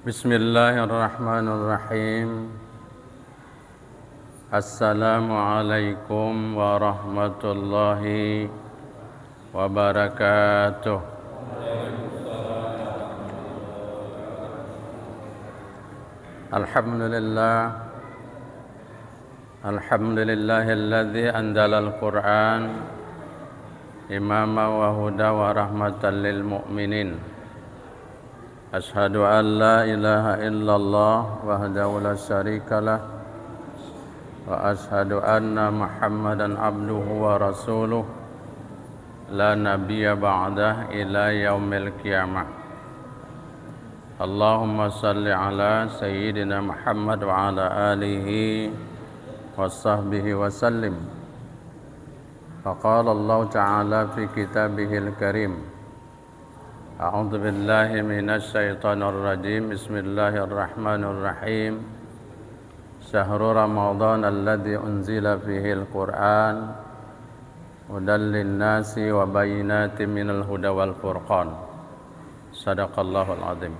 Bismillahirrahmanirrahim. Assalamualaikum warahmatullahi wabarakatuh. Alhamdulillahilladzi anzalal Qur'an imama wa huda wa rahmatan lil mu'minin. Ashhadu an la ilaha illallah wahdahu la syarikalah wa ashhadu anna Muhammadan abduhu wa rasuluh la nabiyya ba'dah ila yaumil qiyamah. Allahumma salli ala sayyidina Muhammad wa ala alihi wa sahbihi wa sallim. Faqala Allah ta'ala fi kitabihil karim. A'udzu billahi minasy syaithanir rajim. Bismillahirrahmanirrahim. Syahrul Ramadan alladzi unzila fihil Qur'an hudan lin-nasi wa bayyinatin minal huda wal furqan. Shadaqallahul azim.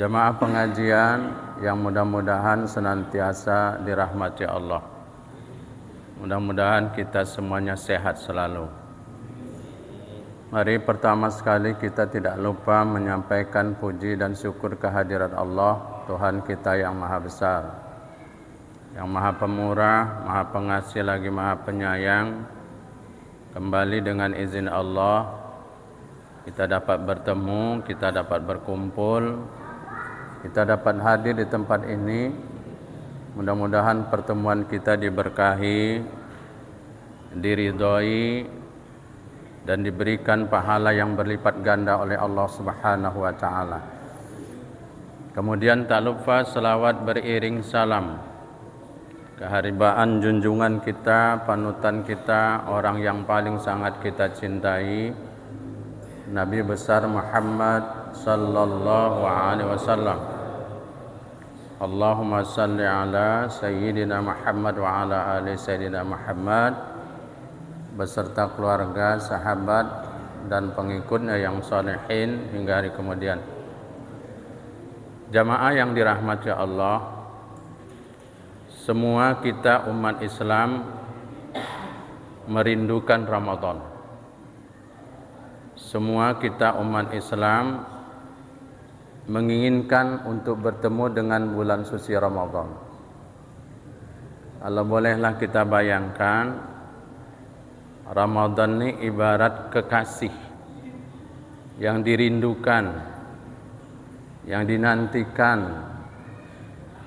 Jamaah pengajian yang mudah-mudahan senantiasa dirahmati Allah. Mudah-mudahan kita semuanya sehat selalu. Mari pertama sekali kita tidak lupa menyampaikan puji dan syukur kehadirat Allah, Tuhan kita yang maha besar, yang maha pemurah, maha pengasih lagi maha penyayang. Kembali dengan izin Allah kita dapat bertemu, kita dapat berkumpul, kita dapat hadir di tempat ini. Mudah-mudahan pertemuan kita diberkahi, diridhoi, dan diberikan pahala yang berlipat ganda oleh Allah Subhanahu wa ta'ala. Kemudian tak lupa selawat beriring salam keharibaan junjungan kita, panutan kita, orang yang paling sangat kita cintai, Nabi besar Muhammad sallallahu alaihi wasallam. Allahumma salli ala sayyidina Muhammad wa ala ali sayyidina Muhammad beserta keluarga, sahabat, dan pengikutnya yang salihin hingga hari kemudian. Jamaah yang dirahmati Allah, semua kita umat Islam merindukan Ramadan. Semua kita umat Islam menginginkan untuk bertemu dengan bulan suci Ramadan. Kalau bolehlah kita bayangkan, Ramadan ini ibarat kekasih yang dirindukan, yang dinantikan,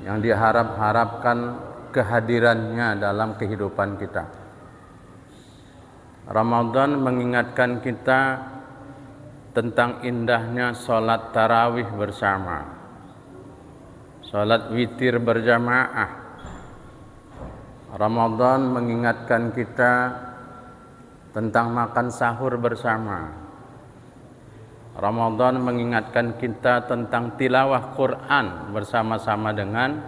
yang diharap-harapkan kehadirannya dalam kehidupan kita. Ramadan mengingatkan kita tentang indahnya sholat tarawih bersama, sholat witir berjamaah. Ramadan mengingatkan kita tentang makan sahur bersama. Ramadan mengingatkan kita tentang tilawah Quran bersama-sama dengan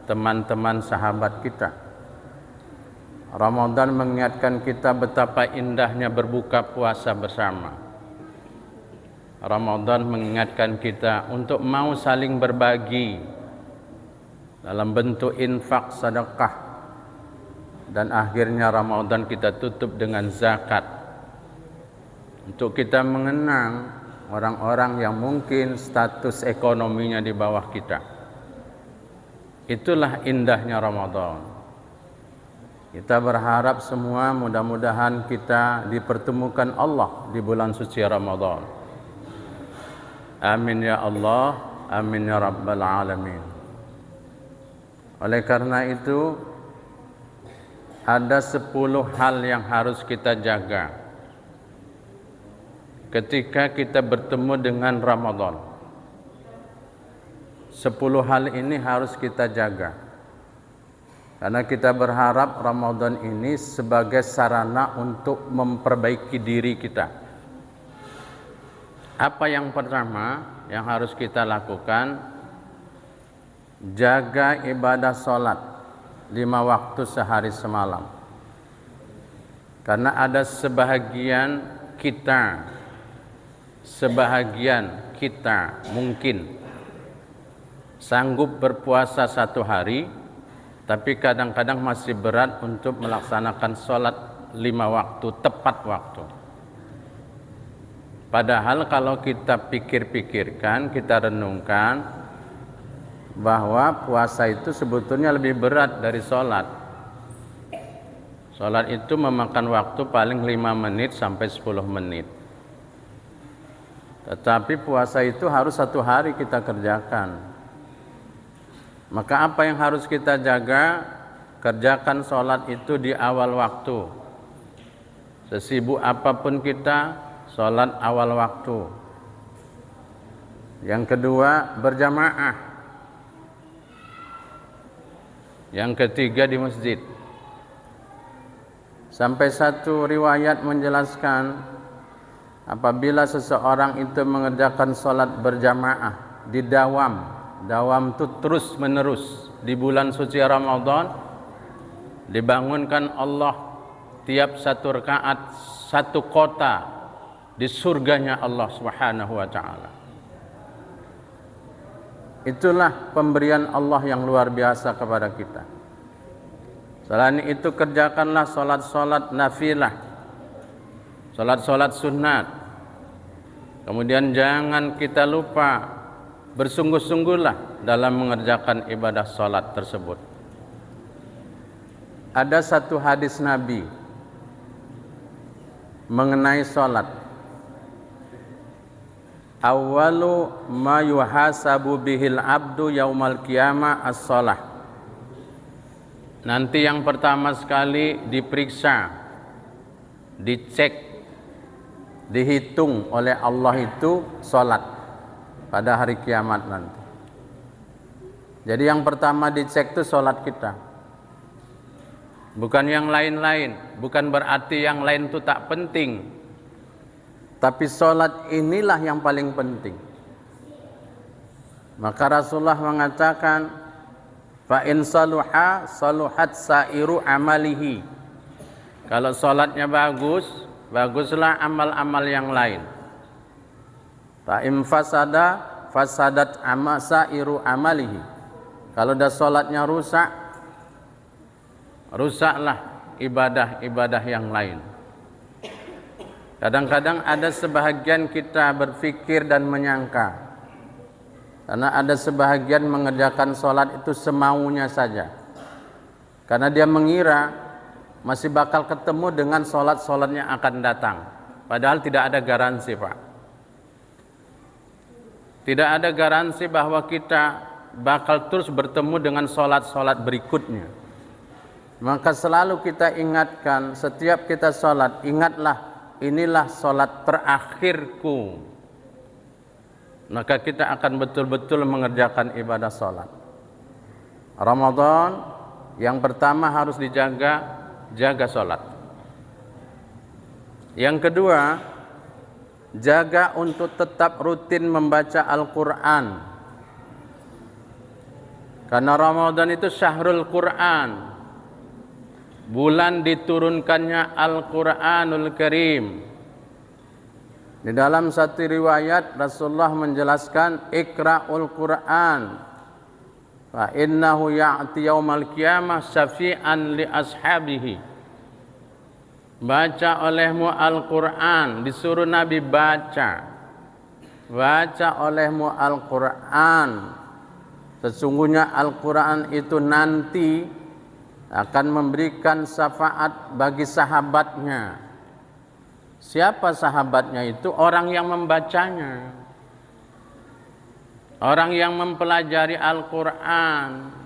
teman-teman sahabat kita. Ramadan mengingatkan kita betapa indahnya berbuka puasa bersama. Ramadan mengingatkan kita untuk mau saling berbagi dalam bentuk infak, sedekah. Dan akhirnya Ramadan kita tutup dengan zakat, untuk kita mengenang orang-orang yang mungkin status ekonominya di bawah kita. Itulah indahnya Ramadan. Kita berharap semua mudah-mudahan kita dipertemukan Allah di bulan suci Ramadan. Amin ya Allah, amin ya Rabbal Alamin. Oleh karena itu, ada 10 hal yang harus kita jaga ketika kita bertemu dengan Ramadan. 10 hal ini harus kita jaga, karena kita berharap Ramadan ini sebagai sarana untuk memperbaiki diri kita. Apa yang pertama yang harus kita lakukan? jaga ibadah sholat 5 waktu sehari semalam. Karena ada sebahagian kita mungkin sanggup berpuasa 1 hari, tapi kadang-kadang masih berat untuk melaksanakan sholat 5 waktu, tepat waktu. Padahal kalau kita pikir-pikirkan, kita renungkan, bahwa puasa itu sebetulnya lebih berat dari sholat. Sholat itu memakan waktu paling 5 menit sampai 10 menit. Tetapi puasa itu harus 1 hari kita kerjakan. Maka apa yang harus kita jaga? Kerjakan sholat itu di awal waktu. Sesibuk apapun kita, sholat awal waktu. Yang kedua, berjamaah. Yang ketiga, di masjid. Sampai satu riwayat menjelaskan, apabila seseorang itu mengerjakan sholat berjamaah di dawam itu terus menerus di bulan suci Ramadan, dibangunkan Allah tiap 1 rakaat 1 kota di surganya Allah Subhanahu wa ta'ala. Itulah pemberian Allah yang luar biasa kepada kita. Selain itu, kerjakanlah sholat-sholat nafilah, sholat-sholat sunat. Kemudian jangan kita lupa, bersungguh-sungguhlah dalam mengerjakan ibadah sholat tersebut. Ada satu hadis Nabi mengenai sholat. Awwalu ma yuhasabu bihil abdu yaumal qiyamah as-sholah. Nanti yang pertama sekali diperiksa, dicek, dihitung oleh Allah itu sholat pada hari kiamat nanti. Jadi yang pertama dicek itu sholat kita, bukan yang lain-lain. Bukan berarti yang lain itu tak penting, tapi sholat inilah yang paling penting. Maka Rasulullah mengatakan, fa in saluha saluhat sairu amalihi. Kalau sholatnya bagus, baguslah amal-amal yang lain. Fa in fasada fasadat sairu amalihi. Kalau dah sholatnya rusak, rusaklah ibadah-ibadah yang lain. Kadang-kadang ada sebahagian kita berfikir dan menyangka, karena ada sebahagian mengerjakan sholat itu semaunya saja, karena dia mengira masih bakal ketemu dengan sholat-sholatnya akan datang. Padahal tidak ada garansi, Pak. Tidak ada garansi bahwa kita bakal terus bertemu dengan sholat-sholat berikutnya. Maka selalu kita ingatkan, setiap kita sholat, ingatlah, inilah sholat terakhirku. Maka kita akan betul-betul mengerjakan ibadah sholat. Ramadan yang pertama harus dijaga, jaga sholat. Yang kedua, jaga untuk tetap rutin membaca Al-Quran. Karena Ramadan itu syahrul Quran, bulan diturunkannya Al-Quranul Karim. Di dalam satu riwayat Rasulullah menjelaskan, Iqra'ul Quran fa innahu ya'ti yaumal qiyamah syafi'an li ashabihi. Baca olehmu Al-Quran, disuruh Nabi baca. Baca olehmu Al-Quran. Sesungguhnya Al-Quran itu nanti akan memberikan syafaat bagi sahabatnya. Siapa sahabatnya itu? Orang yang membacanya, orang yang mempelajari Al-Quran.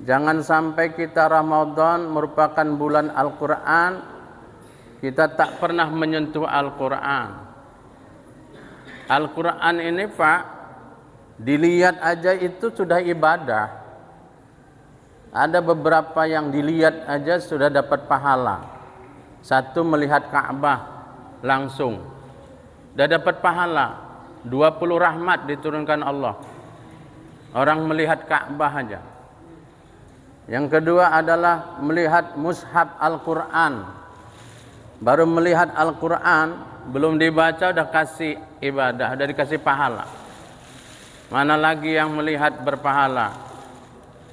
Jangan sampai kita Ramadan merupakan bulan Al-Quran, kita tak pernah menyentuh Al-Quran. Al-Quran ini, Pak, dilihat aja itu sudah ibadah. Ada beberapa yang dilihat aja sudah dapat pahala. Satu, melihat Ka'bah langsung, sudah dapat pahala. 20 rahmat diturunkan Allah. Orang melihat Ka'bah aja. Yang kedua adalah melihat mushaf Al-Quran. Baru melihat Al-Quran, belum dibaca udah kasih ibadah, udah dikasih pahala. Mana lagi yang melihat berpahala?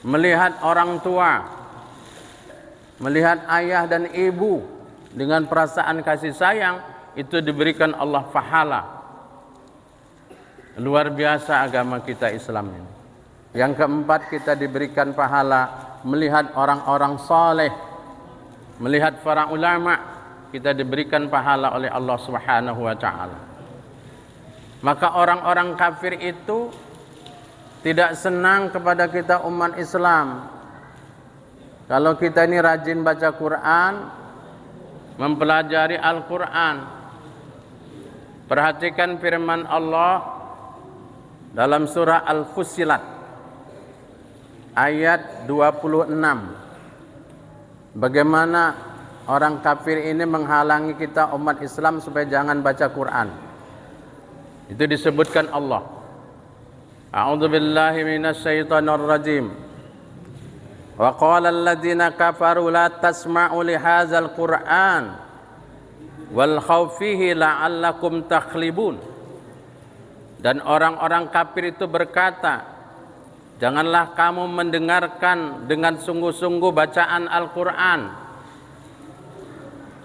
Melihat orang tua, melihat ayah dan ibu dengan perasaan kasih sayang, itu diberikan Allah pahala. Luar biasa agama kita Islam ini. Yang keempat, kita diberikan pahala melihat orang-orang saleh, melihat para ulama, kita diberikan pahala oleh Allah Subhanahu wa taala. Maka orang-orang kafir itu tidak senang kepada kita umat Islam. Kalau kita ini rajin baca Quran, mempelajari Al-Quran, perhatikan firman Allah dalam surah Al-Fussilat ayat 26. Bagaimana orang kafir ini menghalangi kita umat Islam supaya jangan baca Quran. Itu disebutkan Allah. A'udzu billahi minasyaitonir rajim. Wa qala alladziina kafaru la tasma'u li hadzal Qur'an wal khawfihi la'allakum takhlibun. Dan orang-orang kafir itu berkata, janganlah kamu mendengarkan dengan sungguh-sungguh bacaan Al-Quran.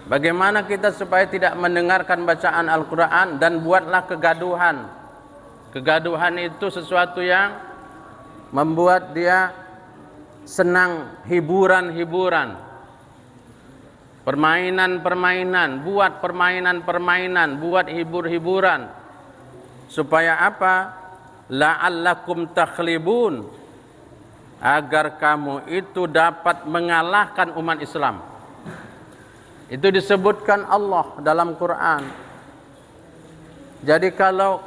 Bagaimana kita supaya tidak mendengarkan bacaan Al-Quran? Dan buatlah kegaduhan. Kegaduhan itu sesuatu yang membuat dia senang, hiburan-hiburan, permainan-permainan, buat permainan-permainan, buat hibur-hiburan. Supaya apa? La'allakum takhlibun, agar kamu itu dapat mengalahkan umat Islam. Itu disebutkan Allah dalam Quran. Jadi kalau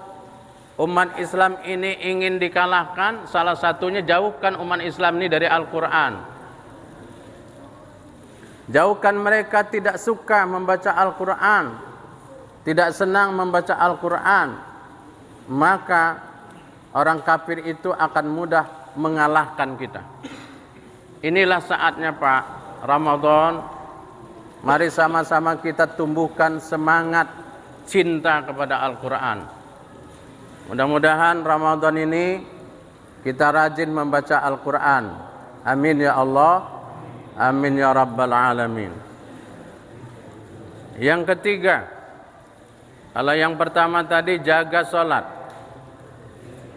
umat Islam ini ingin dikalahkan, salah satunya jauhkan umat Islam ini dari Al-Quran. Jauhkan mereka tidak suka membaca Al-Quran, tidak senang membaca Al-Quran, maka orang kafir itu akan mudah mengalahkan kita. Inilah saatnya Pak, Ramadan. Mari sama-sama kita tumbuhkan semangat cinta kepada Al-Quran. Mudah-mudahan Ramadan ini kita rajin membaca Al-Quran. Amin ya Allah. Amin ya Rabbal Alamin. Yang ketiga, kalau yang pertama tadi jaga sholat.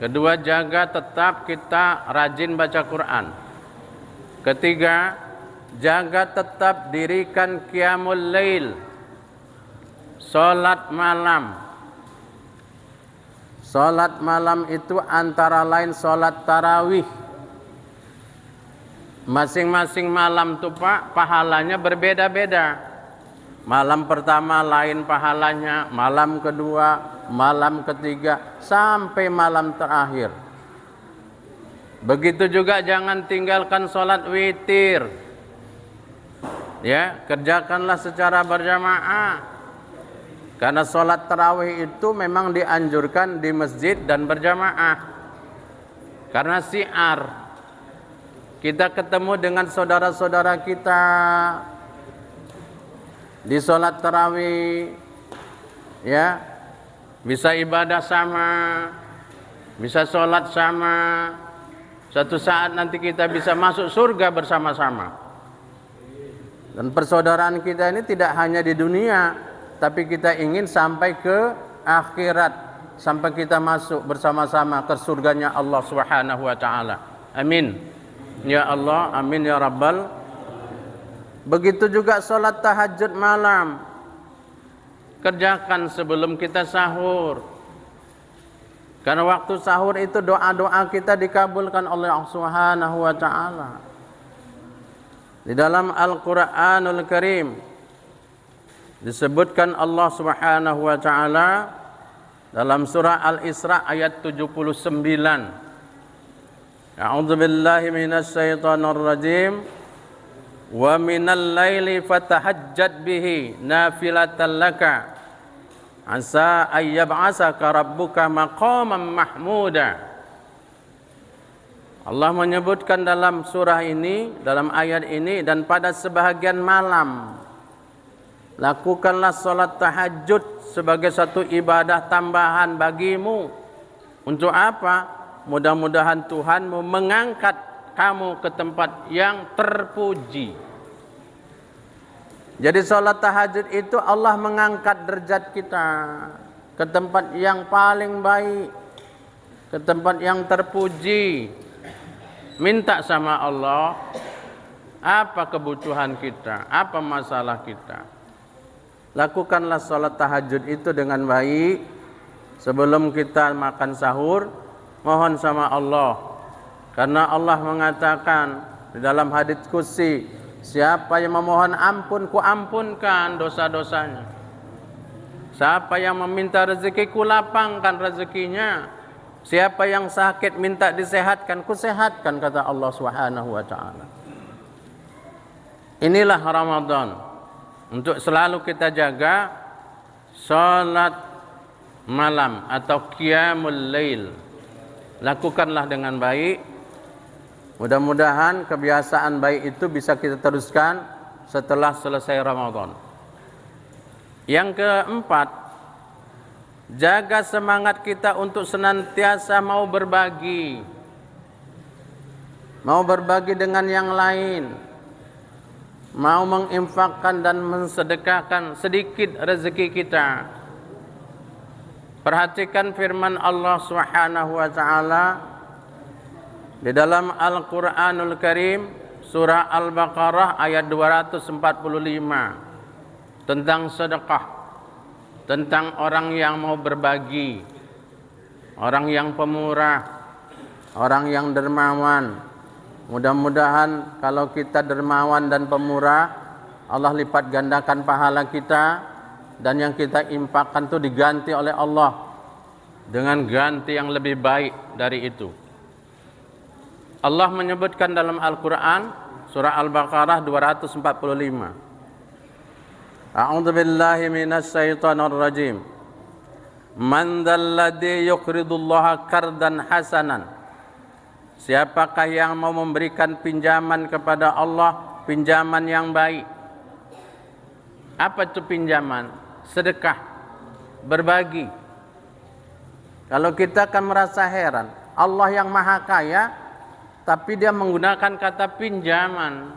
Kedua, jaga tetap kita rajin baca Quran. Ketiga, jaga tetap dirikan qiyamul lail, salat malam. Salat malam itu antara lain salat tarawih. Masing-masing malam itu Pak, pahalanya berbeda-beda. Malam pertama lain pahalanya, malam kedua, malam ketiga, sampai malam terakhir. Begitu juga jangan tinggalkan sholat witir. Ya, kerjakanlah secara berjamaah. Karena sholat tarawih itu memang dianjurkan di masjid dan berjamaah. Karena syiar. Kita ketemu dengan saudara-saudara kita di sholat tarawih, ya, bisa ibadah sama, bisa sholat sama. Suatu saat nanti kita bisa masuk surga bersama-sama. Dan persaudaraan kita ini tidak hanya di dunia, tapi kita ingin sampai ke akhirat, sampai kita masuk bersama-sama ke surganya Allah Subhanahu wa taala. Amin. Ya Allah, amin ya Rabbal. Begitu juga sholat tahajud malam. Kerjakan sebelum kita sahur. Karena waktu sahur itu doa-doa kita dikabulkan oleh Allah Subhanahu wa taala. Di dalam Al-Qur'anul Karim disebutkan Allah Subhanahu wa taala dalam surah Al-Isra ayat 79. A'udzu billahi minasyaitonir rajim. Wa minal laili fatahajjad bihi nafilatan laka asa ayyab'asaka rabbuka maqaman mahmuda. Allah menyebutkan dalam surah ini, dalam ayat ini, dan pada sebahagian malam lakukanlah salat tahajud sebagai satu ibadah tambahan bagimu. Untuk apa? Mudah-mudahan Tuhanmu mengangkat kamu ke tempat yang terpuji. Jadi salat tahajud itu Allah mengangkat derajat kita ke tempat yang paling baik, ke tempat yang terpuji. Minta sama Allah apa kebutuhan kita, apa masalah kita. Lakukanlah salat tahajud itu dengan baik. Sebelum kita makan sahur, mohon sama Allah. Karena Allah mengatakan di dalam hadits qudsi, siapa yang memohon ampun, ku ampunkan dosa-dosanya. Siapa yang meminta rezeki, ku lapangkan rezekinya. Siapa yang sakit minta disehatkan, ku sehatkan, kata Allah Subhanahu wa taala. Inilah Ramadan. Untuk selalu kita jaga salat malam atau qiyamul lail. Lakukanlah dengan baik. Mudah-mudahan kebiasaan baik itu bisa kita teruskan setelah selesai Ramadan. Yang keempat, jaga semangat kita untuk senantiasa mau berbagi. Mau berbagi dengan yang lain. Mau menginfakkan dan mensedekahkan sedikit rezeki kita. Perhatikan firman Allah Subhanahu wa taala di dalam Al-Qur'anul Karim, surah Al-Baqarah ayat 245, tentang sedekah, tentang orang yang mau berbagi, orang yang pemurah, orang yang dermawan. Mudah-mudahan kalau kita dermawan dan pemurah, Allah lipat gandakan pahala kita, dan yang kita infakkan itu diganti oleh Allah dengan ganti yang lebih baik dari itu. Allah menyebutkan dalam Al-Quran, surah Al-Baqarah 245. A'udzu billahi minasy syaithanir rajim. Man dzalladzi yuqridullaha qardan hasanan. Siapakah yang mau memberikan pinjaman kepada Allah, pinjaman yang baik? Apa itu pinjaman? Sedekah, berbagi. Kalau kita akan merasa heran, Allah yang maha kaya, tapi dia menggunakan kata pinjaman.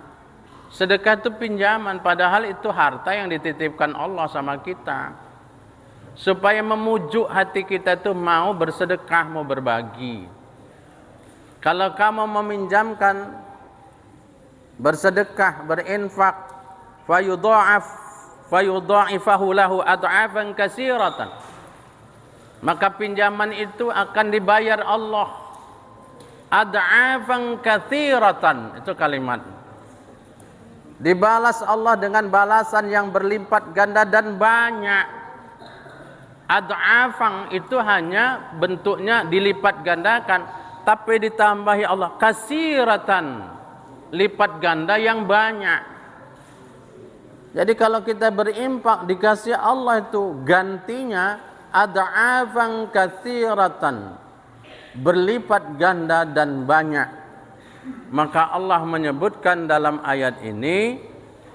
Sedekah itu pinjaman, padahal itu harta yang dititipkan Allah sama kita. Supaya memujuk hati kita itu mau bersedekah, mau berbagi. Kalau kamu meminjamkan, bersedekah, berinfak, fayudha'ifahu lahu ad'afan katsiratan, maka pinjaman itu akan dibayar Allah ad'afan katsiratan. Itu kalimat, dibalas Allah dengan balasan yang berlipat ganda dan banyak. Ad'afan itu hanya bentuknya dilipat gandakan, tapi ditambahi Allah katsiratan, lipat ganda yang banyak. Jadi kalau kita berimpak, dikasih Allah itu gantinya ad'afan katsiratan, berlipat ganda dan banyak. Maka Allah menyebutkan dalam ayat ini,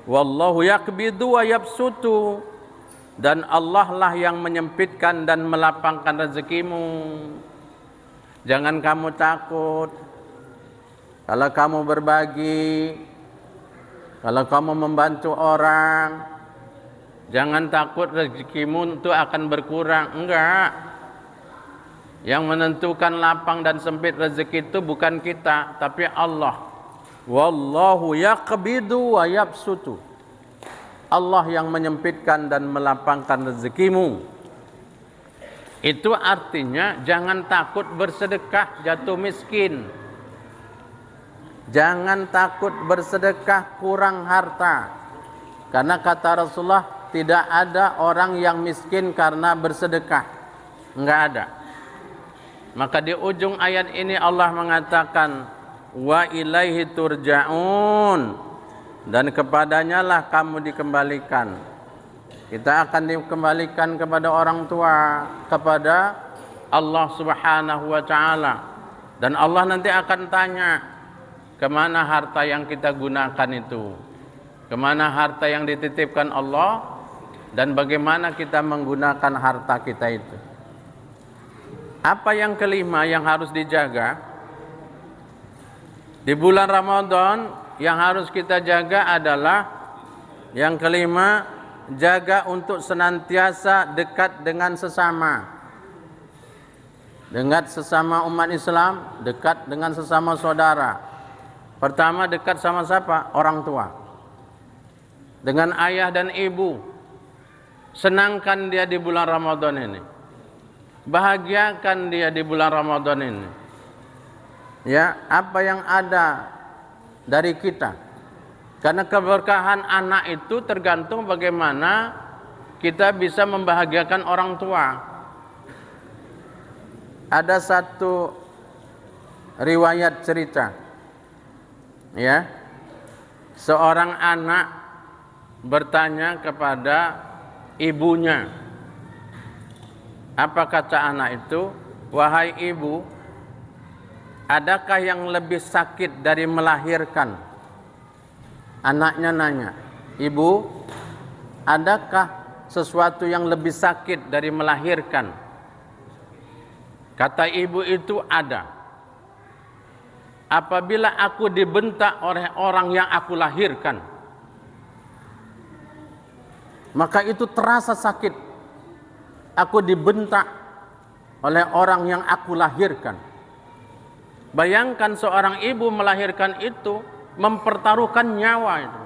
wallahu yaqbidu wa yabsutu, dan Allah lah yang menyempitkan dan melapangkan rezekimu. Jangan kamu takut kalau kamu berbagi, kalau kamu membantu orang. Jangan takut rezekimu itu akan berkurang. Enggak. Yang menentukan lapang dan sempit rezeki itu bukan kita, tapi Allah. Wallahu yaqbidu wa yabsutu. Allah yang menyempitkan dan melapangkan rezekimu. Itu artinya jangan takut bersedekah jatuh miskin. Jangan takut bersedekah kurang harta. Karena kata Rasulullah, tidak ada orang yang miskin karena bersedekah. Enggak ada. Maka di ujung ayat ini Allah mengatakan, wa ilaihi turja'un, dan kepadanya lah kamu dikembalikan. Kita akan dikembalikan kepada orang tua, kepada Allah Subhanahu wa taala. Dan Allah nanti akan tanya, kemana harta yang kita gunakan itu, kemana harta yang dititipkan Allah, dan bagaimana kita menggunakan harta kita itu. Apa yang kelima yang harus dijaga di bulan Ramadan, yang harus kita jaga adalah yang kelima, jaga untuk senantiasa dekat dengan sesama. Dekat sesama umat Islam, dekat dengan sesama saudara. Pertama, dekat sama siapa? Orang tua. Dengan ayah dan ibu. Senangkan dia di bulan Ramadan ini. Bahagiakan dia di bulan Ramadan ini. Ya, apa yang ada dari kita. Karena keberkahan anak itu tergantung bagaimana kita bisa membahagiakan orang tua. Ada satu riwayat cerita, ya, seorang anak bertanya kepada ibunya. Apa kata anak itu? Wahai ibu, adakah yang lebih sakit dari melahirkan? Anaknya nanya, ibu, adakah sesuatu yang lebih sakit dari melahirkan? Kata ibu itu, ada. Apabila aku dibentak oleh orang yang aku lahirkan, maka itu terasa sakit. Aku dibentak oleh orang yang aku lahirkan. Bayangkan seorang ibu melahirkan itu, mempertaruhkan nyawa itu.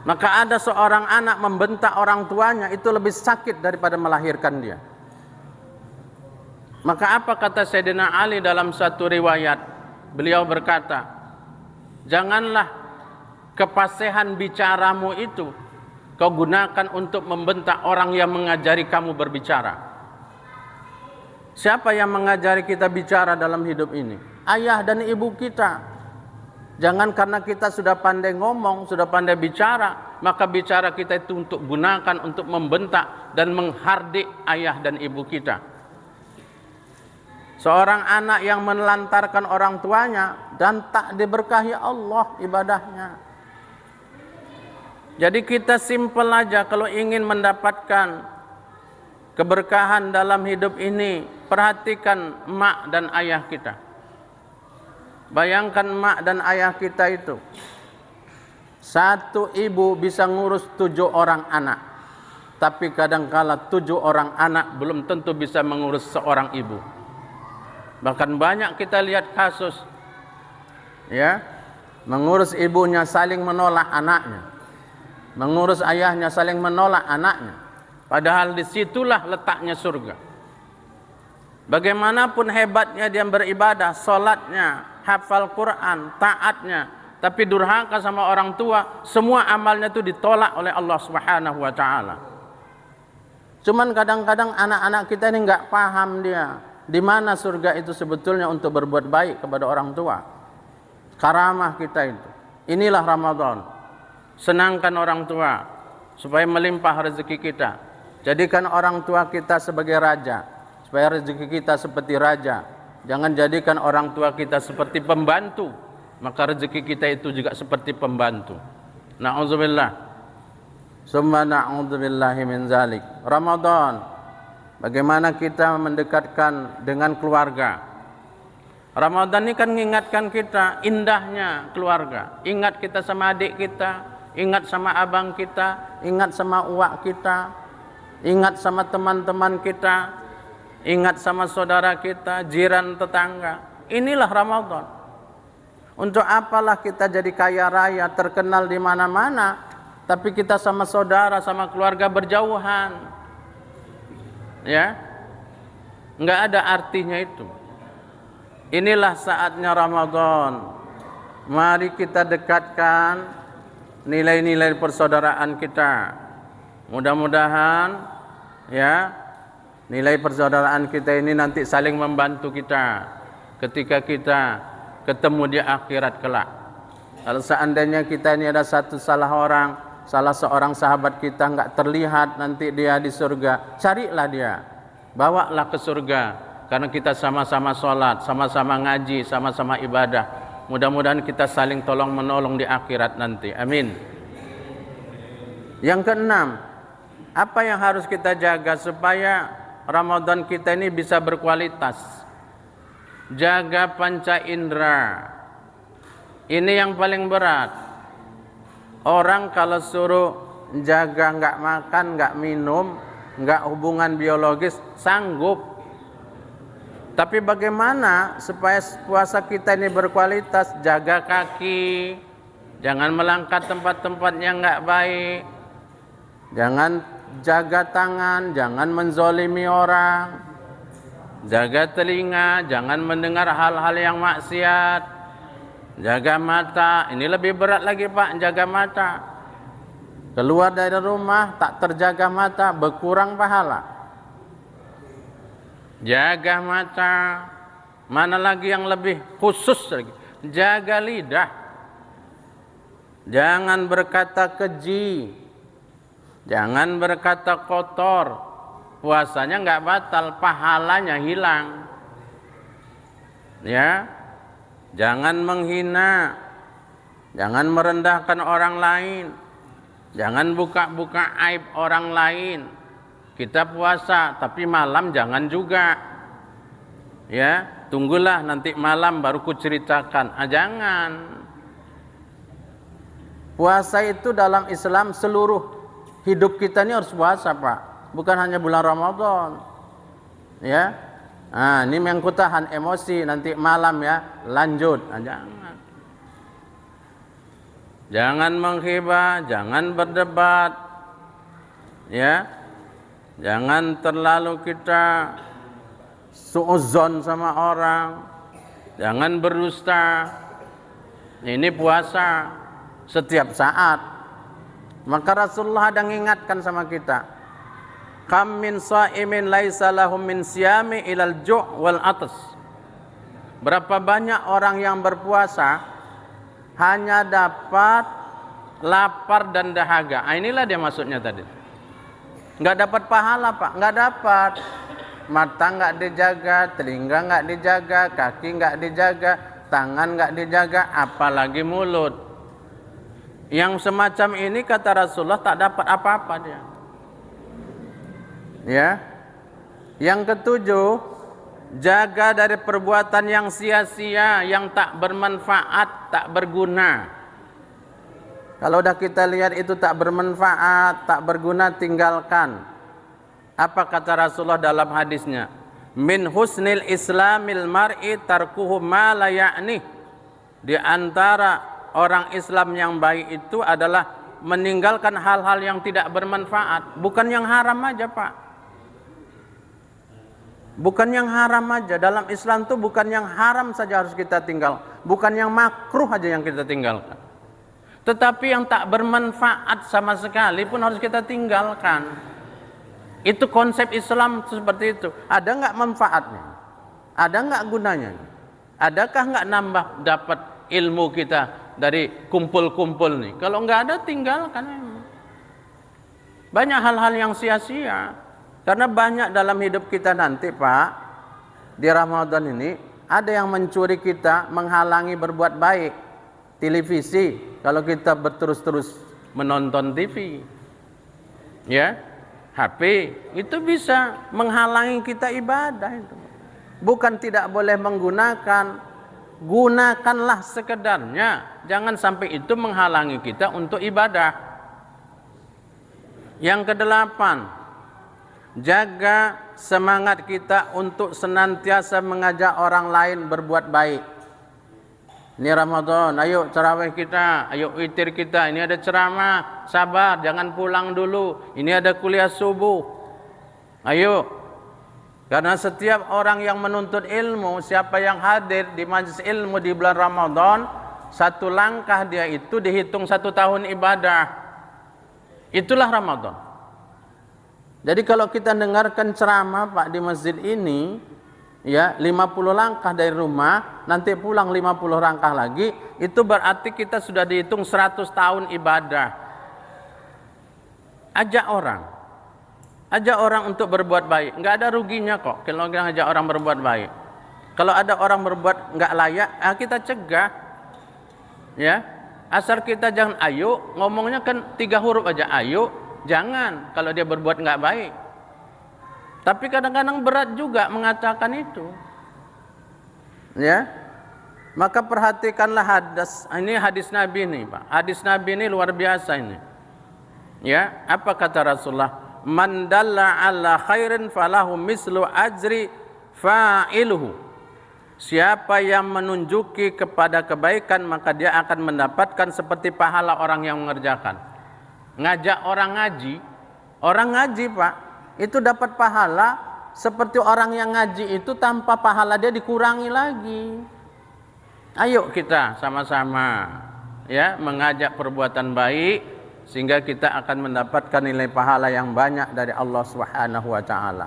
Maka ada seorang anak membentak orang tuanya, itu lebih sakit daripada melahirkan dia. Maka apa kata Sayyidina Ali dalam satu riwayat? Beliau berkata, janganlah kepasihan bicaramu itu kau gunakan untuk membentak orang yang mengajari kamu berbicara. Siapa yang mengajari kita bicara dalam hidup ini? Ayah dan ibu kita. Jangan karena kita sudah pandai ngomong, sudah pandai bicara, maka bicara kita itu untuk gunakan untuk membentak dan menghardik ayah dan ibu kita. Seorang anak yang menelantarkan orang tuanya dan tak diberkahi Allah ibadahnya. Jadi kita simpel aja kalau ingin mendapatkan keberkahan dalam hidup ini, perhatikan mak dan ayah kita. Bayangkan mak dan ayah kita itu. Satu ibu bisa ngurus 7 orang anak. Tapi kadangkala 7 orang anak belum tentu bisa mengurus seorang ibu. Bahkan banyak kita lihat kasus, ya, mengurus ibunya saling menolak anaknya. Mengurus ayahnya saling menolak anaknya. Padahal disitulah letaknya surga. Bagaimanapun hebatnya dia beribadah, solatnya, hafal Quran, taatnya, tapi durhaka sama orang tua, semua amalnya itu ditolak oleh Allah Subhanahu wa taala. Cuman kadang-kadang anak-anak kita ini enggak paham dia, di mana surga itu sebetulnya untuk berbuat baik kepada orang tua. Karamah kita itu. Inilah Ramadan. Senangkan orang tua supaya melimpah rezeki kita. Jadikan orang tua kita sebagai raja, supaya rezeki kita seperti raja. Jangan jadikan orang tua kita seperti pembantu, maka rezeki kita itu juga seperti pembantu. Na'udzubillah. Summa na'udzubillahi min zalik. Ramadan, bagaimana kita mendekatkan dengan keluarga. Ramadan ini kan mengingatkan kita indahnya keluarga. Ingat kita sama adik kita, ingat sama abang kita, ingat sama uak kita, ingat sama teman-teman kita, ingat sama saudara kita, jiran, tetangga. Inilah Ramadan. Untuk apalah kita jadi kaya raya, terkenal di mana-mana, tapi kita sama saudara, sama keluarga berjauhan. Ya, enggak ada artinya itu. Inilah saatnya Ramadan. Mari kita dekatkan nilai-nilai persaudaraan kita. Mudah-mudahan ya, nilai persaudaraan kita ini nanti saling membantu kita ketika kita ketemu di akhirat kelak. Kalau seandainya kita ini ada salah seorang sahabat kita enggak terlihat nanti dia di surga, carilah dia, bawalah ke surga. karena kita sama-sama sholat, sama-sama ngaji, sama-sama ibadah. Mudah-mudahan kita saling tolong menolong di akhirat nanti. Amin. Yang keenam, apa yang harus kita jaga supaya Ramadan kita ini bisa berkualitas? Jaga panca indera. Ini yang paling berat. Orang kalau suruh jaga nggak makan, nggak minum, nggak hubungan biologis, sanggup. Tapi bagaimana supaya puasa kita ini berkualitas? Jaga kaki, jangan melangkah tempat-tempat yang nggak baik, jangan jaga tangan, jangan menzolimi orang, jaga telinga, jangan mendengar hal-hal yang maksiat, jaga mata. Ini lebih berat lagi Pak, jaga mata. Keluar dari rumah tak terjaga mata, berkurang pahala. Jaga mata. Mana lagi yang lebih khusus lagi? Jaga lidah. Jangan berkata keji. Jangan berkata kotor. Puasanya enggak batal, pahalanya hilang. Ya. Jangan menghina. Jangan merendahkan orang lain. Jangan buka-buka aib orang lain. Kita puasa, tapi malam jangan juga. Ya, tunggulah nanti malam baru kuceritakan. Jangan. Puasa itu dalam Islam seluruh hidup kita ini harus puasa, Pak. Bukan hanya bulan Ramadan. Ya. Nah, ini yang kutahan emosi nanti malam ya, lanjut. Jangan. Jangan menghibah, jangan berdebat. Ya. Jangan terlalu kita suudzon sama orang. Jangan berdusta. Ini puasa setiap saat. Maka Rasulullah ada mengingatkan sama kita. Kam min shaimin laisa lahum min siyami ilal ju' wal atas. Berapa banyak orang yang berpuasa hanya dapat lapar dan dahaga. Inilah dia maksudnya tadi. Nggak dapat pahala Pak, nggak dapat. Mata nggak dijaga, telinga nggak dijaga, kaki nggak dijaga, tangan nggak dijaga, apalagi mulut. Yang semacam ini kata Rasulullah tak dapat apa-apa dia. Ya. Yang ketujuh, jaga dari perbuatan yang sia-sia, yang tak bermanfaat, tak berguna. Kalau udah kita lihat itu tak bermanfaat, tak berguna, tinggalkan. Apa kata Rasulullah dalam hadisnya? Min husnil islamil mar'i tarkuhu ma la ya'ni. Di antara orang Islam yang baik itu adalah meninggalkan hal-hal yang tidak bermanfaat. Bukan yang haram aja Pak. Bukan yang haram aja. Dalam Islam itu bukan yang haram saja harus kita tinggal. Bukan yang makruh aja yang kita tinggalkan. Tetapi yang tak bermanfaat sama sekali pun harus kita tinggalkan. Itu konsep Islam seperti itu. Ada nggak manfaatnya? Ada nggak gunanya? Adakah nggak nambah dapat ilmu kita dari kumpul-kumpul nih? Kalau nggak ada, tinggalkan. Banyak hal-hal yang sia-sia. Karena banyak dalam hidup kita nanti Pak, di Ramadan ini ada yang mencuri kita, menghalangi berbuat baik. Televisi, kalau kita berterus-terus menonton TV, ya, HP, itu bisa menghalangi kita ibadah itu. Bukan tidak boleh menggunakan, gunakanlah sekedarnya, jangan sampai itu menghalangi kita untuk ibadah. Yang kedelapan, jaga semangat kita untuk senantiasa mengajak orang lain berbuat baik. Ini Ramadan, ayo tarawih kita, ayo witir kita. Ini ada ceramah, sabar, jangan pulang dulu. Ini ada kuliah subuh. Ayo. Karena setiap orang yang menuntut ilmu, siapa yang hadir di majelis ilmu di bulan Ramadan, satu langkah dia itu dihitung 1 tahun ibadah. Itulah Ramadan. Jadi kalau kita dengarkan ceramah Pak di masjid ini, ya 50 langkah dari rumah, nanti pulang 50 langkah lagi, itu berarti kita sudah dihitung 100 tahun ibadah. Ajak orang. Ajak orang untuk berbuat baik, nggak ada ruginya kok kalau kita ajak orang berbuat baik. Kalau ada orang berbuat nggak layak, kita cegah. Ya, asal kita jangan ayo, ngomongnya kan 3 huruf aja, ayo, jangan kalau dia berbuat nggak baik. Tapi kadang-kadang berat juga mengatakan itu. Ya, maka perhatikanlah hadis Nabi ini, Pak. Hadis Nabi ini luar biasa ini. Ya, apa kata Rasulullah? Man dalla ala khairin falahu mislu ajri fa'iluhu. Siapa yang menunjuki kepada kebaikan, maka dia akan mendapatkan seperti pahala orang yang mengerjakan. Ngajak orang ngaji Pak, itu dapat pahala seperti orang yang ngaji itu tanpa pahala dia dikurangi lagi. Ayo kita sama-sama ya mengajak perbuatan baik sehingga kita akan mendapatkan nilai pahala yang banyak dari Allah Subhanahu wa taala.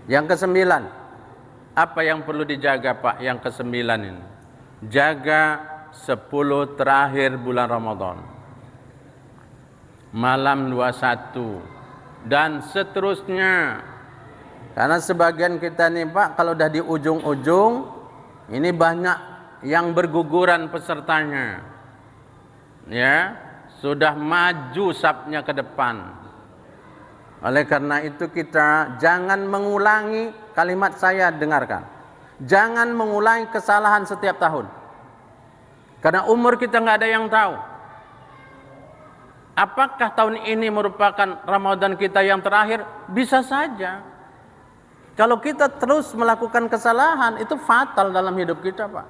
Yang ke-9, apa yang perlu dijaga Pak? Yang ke-9 ini, jaga 10 terakhir bulan Ramadan, malam 21 dan seterusnya. Karena sebagian kita nih Pak, kalau udah di ujung-ujung ini banyak yang berguguran pesertanya, ya sudah maju sapnya ke depan. Oleh karena itu kita jangan mengulangi kalimat saya, dengarkan. Jangan mengulangi kesalahan setiap tahun. Karena umur kita nggak ada yang tahu. Apakah tahun ini merupakan Ramadan kita yang terakhir? Bisa saja. Kalau kita terus melakukan kesalahan, itu fatal dalam hidup kita, Pak.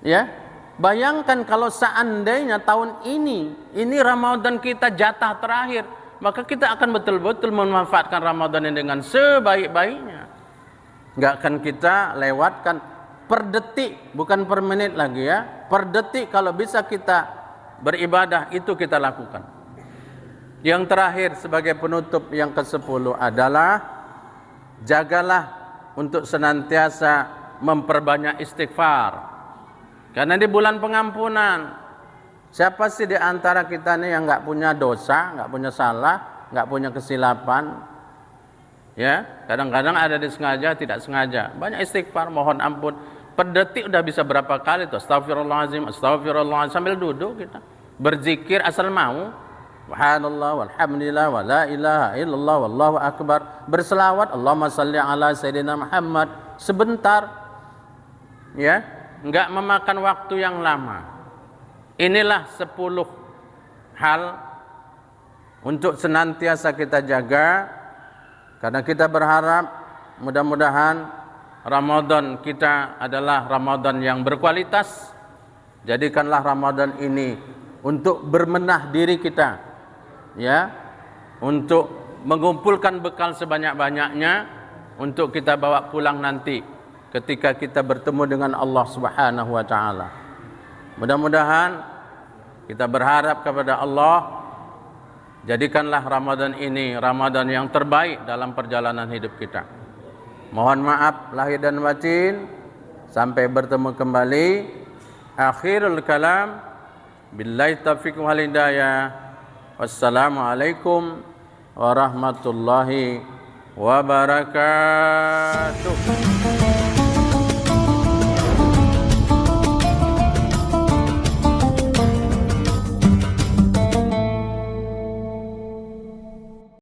Ya, bayangkan kalau seandainya tahun ini Ramadan kita jatah terakhir, maka kita akan betul-betul memanfaatkan Ramadan ini dengan sebaik-baiknya. Nggak akan kita lewatkan per detik, bukan per menit lagi ya. Per detik kalau bisa kita beribadah, itu kita lakukan. Yang terakhir sebagai penutup yang ke-10 adalah jagalah untuk senantiasa memperbanyak istighfar. Karena di bulan pengampunan, siapa sih di antara kita nih yang nggak punya dosa, nggak punya salah, nggak punya kesilapan? Ya, kadang-kadang ada disengaja, tidak sengaja. Banyak istighfar, mohon ampun. Per detik udah bisa berapa kali tuh? Astagfirullahaladzim, astagfirullahaladzim. Sambil duduk kita berzikir asal mau. Subhanallah, walhamdulillah, wa la ilaha illallah, wallahu akbar. Berselawat, Allahumma salli ala sayyidina Muhammad. Sebentar, ya, nggak memakan waktu yang lama. Inilah 10 hal untuk senantiasa kita jaga, karena kita berharap mudah-mudahan Ramadan kita adalah Ramadan yang berkualitas. Jadikanlah Ramadan ini untuk berbenah diri kita, ya, untuk mengumpulkan bekal sebanyak-banyaknya untuk kita bawa pulang nanti ketika kita bertemu dengan Allah Subhanahu wa taala. Mudah-mudahan kita berharap kepada Allah, jadikanlah Ramadan ini Ramadan yang terbaik dalam perjalanan hidup kita. Mohon maaf lahir dan batin. Sampai bertemu kembali. Akhirul kalam, billahi taufiq wal hidayah. Wassalamualaikum warahmatullahi wabarakatuh.